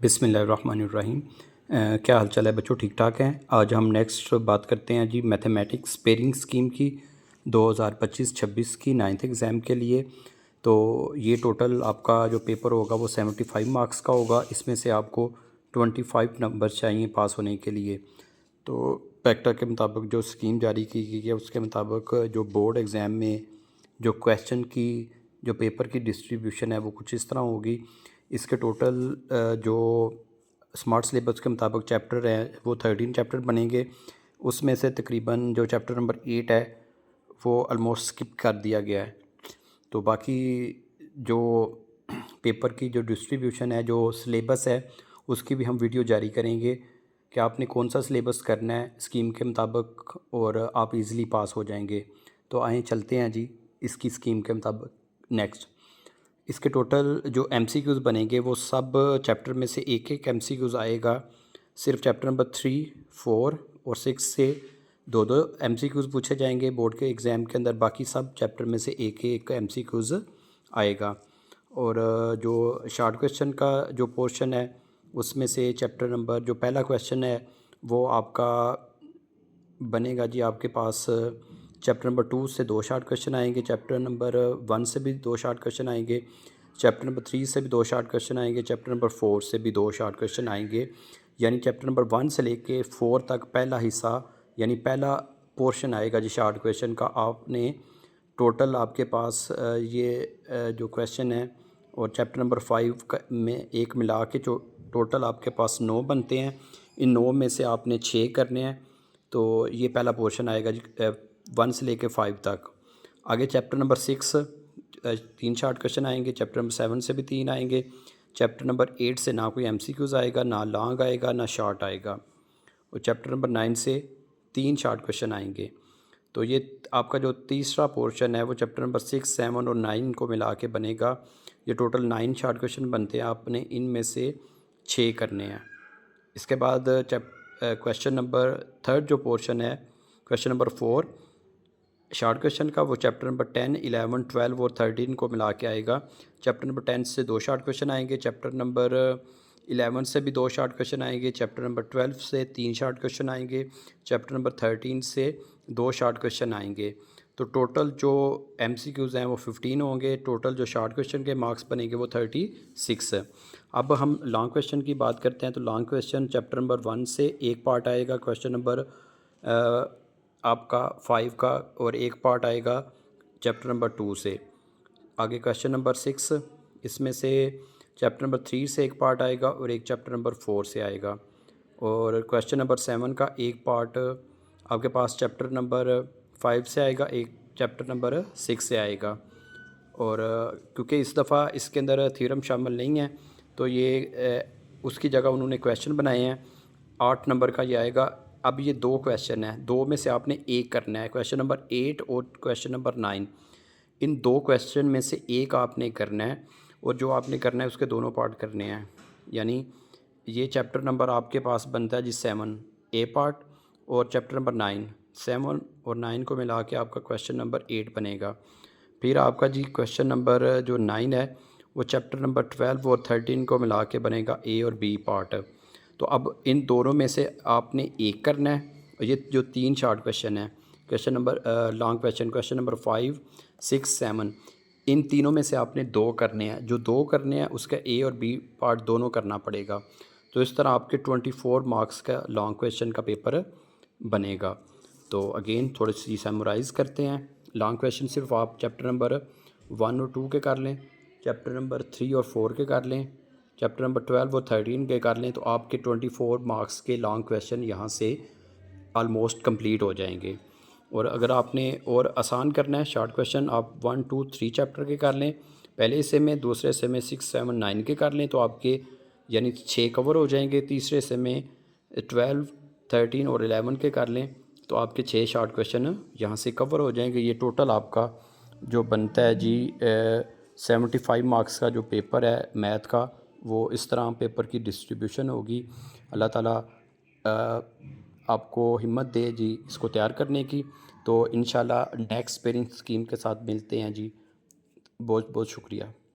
बिस्मिल्लाहिर्रहमानिर्रहीम। क्या हाल चाल है बच्चों, ठीक ठाक हैं। आज हम नेक्स्ट बात करते हैं जी मैथमेटिक्स पेयरिंग स्कीम की 2025-26 की 9th एग्ज़ाम के लिए। तो ये टोटल आपका जो पेपर होगा वो 75 मार्क्स का होगा। इसमें से आपको 25 नंबर चाहिए पास होने के लिए। तो पैक्टा के मुताबिक जो स्कीम जारी की गई है उसके मुताबिक जो बोर्ड एग्ज़ाम में जो क्वेश्चन की जो पेपर की डिस्ट्रीब्यूशन है वो कुछ इस तरह होगी। इसके टोटल जो स्मार्ट सिलेबस के मुताबिक चैप्टर हैं वो 13 चैप्टर बनेंगे। उसमें से तकरीबन जो चैप्टर नंबर 8 है वो ऑलमोस्ट स्किप कर दिया गया है। तो बाकी जो पेपर की जो डिस्ट्रीब्यूशन है, जो सिलेबस है, उसकी भी हम वीडियो जारी करेंगे कि आपने कौन सा सिलेबस करना है स्कीम के मुताबिक और आप इजीली पास हो जाएंगे। तो आए चलते हैं जी इसकी स्कीम के मुताबिक। नेक्स्ट इसके टोटल जो एमसीक्यूज़ बनेंगे वो सब चैप्टर में से एक एक एमसीक्यूज़ आएगा। सिर्फ चैप्टर नंबर 3, 4 और 6 से दो दो एमसीक्यूज़ पूछे जाएंगे बोर्ड के एग्ज़ाम के अंदर। बाकी सब चैप्टर में से एक एक एमसीक्यूज़ आएगा। और जो शॉर्ट क्वेश्चन का जो पोर्शन है उसमें से चैप्टर नंबर जो पहला क्वेश्चन है वो आपका बनेगा जी आपके पास चैप्टर नंबर 2 से 2 शॉर्ट क्वेश्चन आएंगे, चैप्टर नंबर 1 से भी 2 शॉर्ट क्वेश्चन आएंगे, चैप्टर नंबर 3 से भी 2 शॉर्ट क्वेश्चन आएंगे, चैप्टर नंबर 4 से भी 2 शॉर्ट क्वेश्चन आएंगे। यानी चैप्टर नंबर 1 से लेके 4 तक पहला हिस्सा यानी पहला पोर्शन आएगा जी शॉर्ट क्वेश्चन का। आपने टोटल आपके पास ये जो क्वेश्चन है और चैप्टर नंबर 5 में एक मिला के जो टोटल आपके पास 9 बनते हैं। इन 9 में से आपने 6 करने हैं। तो ये पहला पोर्शन आएगा जी 1 से लेके 5 तक। आगे चैप्टर नंबर 6 3 शॉर्ट क्वेश्चन आएंगे, चैप्टर नंबर 7 से भी 3 आएंगे, चैप्टर नंबर 8 से ना कोई एमसीक्यूज़ आएगा, ना लॉन्ग आएगा, ना शॉर्ट आएगा। और चैप्टर नंबर 9 से 3 शॉर्ट क्वेश्चन आएंगे। तो ये आपका जो तीसरा पोर्शन है वो चैप्टर नंबर 6, 7 और 9 को मिला के बनेगा। ये टोटल 9 शॉर्ट क्वेश्चन बनते हैं, आपने इनमें से 6 करने हैं। इसके बाद क्वेश्चन नंबर 3 जो पोर्शन है क्वेश्चन नंबर 4 शॉर्ट क्वेश्चन का, वो चैप्टर नंबर 10, 11, 12 और 13 को मिला के आएगा। चैप्टर नंबर 10 से 2 शॉर्ट क्वेश्चन आएंगे, चैप्टर नंबर 11 से भी 2 शॉर्ट क्वेश्चन आएंगे, चैप्टर नंबर 12 से 3 शॉर्ट क्वेश्चन आएंगे, चैप्टर नंबर 13 से 2 शॉर्ट क्वेश्चन आएंगे। तो टोटल जो एमसीक्यूज़ हैं वो 15 होंगे। टोटल जो शॉर्ट क्वेश्चन के मार्क्स बनेंगे वो 36 है। अब हम लॉन्ग क्वेश्चन की बात करते हैं। तो लॉन्ग क्वेश्चन चैप्टर नंबर 1 से एक पार्ट आएगा क्वेश्चन नंबर आपका 5 का, और एक पार्ट आएगा चैप्टर नंबर 2 से। आगे क्वेश्चन नंबर 6 इसमें से चैप्टर नंबर 3 से एक पार्ट आएगा और एक चैप्टर नंबर 4 से आएगा। और क्वेश्चन नंबर 7 का एक पार्ट आपके पास चैप्टर नंबर 5 से आएगा, एक चैप्टर नंबर 6 से आएगा। और क्योंकि इस दफ़ा इसके अंदर थ्योरम शामिल नहीं है तो ये उसकी जगह उन्होंने क्वेश्चन बनाए हैं। 8 नंबर का ये आएगा। अब ये 2 क्वेश्चन हैं, 2 में से आपने एक करना है, क्वेश्चन नंबर 8 और क्वेश्चन नंबर 9। इन 2 क्वेश्चन में से एक आपने करना है और जो आपने करना है उसके दोनों पार्ट करने हैं। यानी ये चैप्टर नंबर आपके पास बनता है जी 7 ए पार्ट, और चैप्टर नंबर 9 7 और 9 को मिला के आपका क्वेश्चन नंबर 8 बनेगा। फिर आपका जी क्वेश्चन नंबर जो 9 है वो चैप्टर नंबर 12 और 13 को मिला के बनेगा ए और बी पार्ट। तो अब इन दोनों में से आपने एक करना है। ये जो 3 शॉर्ट क्वेश्चन है question number long question number 5, 6, 7, इन तीनों में से आपने 2 करने हैं। जो 2 करने हैं उसका ए और बी पार्ट दोनों करना पड़ेगा। तो इस तरह आपके 24 मार्क्स का लॉन्ग क्वेश्चन का पेपर बनेगा। तो अगेन थोड़ी सी समराइज़ करते हैं। लॉन्ग क्वेश्चन सिर्फ आप चैप्टर नंबर 1 और 2 के कर लें, चैप्टर नंबर 3 और 4 के कर लें, चैप्टर नंबर 12 और 13 के कर लें, तो आपके 24 मार्क्स के लॉन्ग क्वेश्चन यहाँ से ऑलमोस्ट कंप्लीट हो जाएंगे। और अगर आपने और आसान करना है शॉर्ट क्वेश्चन, आप 1, 2, 3 चैप्टर के कर लें, पहले हिस्से में, दूसरे हिस्से में 6, 7, 9 के कर लें, तो आपके यानी 6 कवर हो जाएंगे। तीसरे हिस्से में 12, 13 और 11 के कर लें तो आपके 6 शॉर्ट क्वेश्चन यहाँ से कवर हो जाएंगे। ये टोटल आपका जो बनता है जी 75 मार्क्स का जो पेपर है मैथ का, वो इस तरह पेपर की डिस्ट्रीब्यूशन होगी। अल्लाह ताला आपको हिम्मत दे जी इसको तैयार करने की। तो इंशाल्लाह नेक्स्ट पेयरिंग स्कीम के साथ मिलते हैं जी। बहुत बहुत शुक्रिया।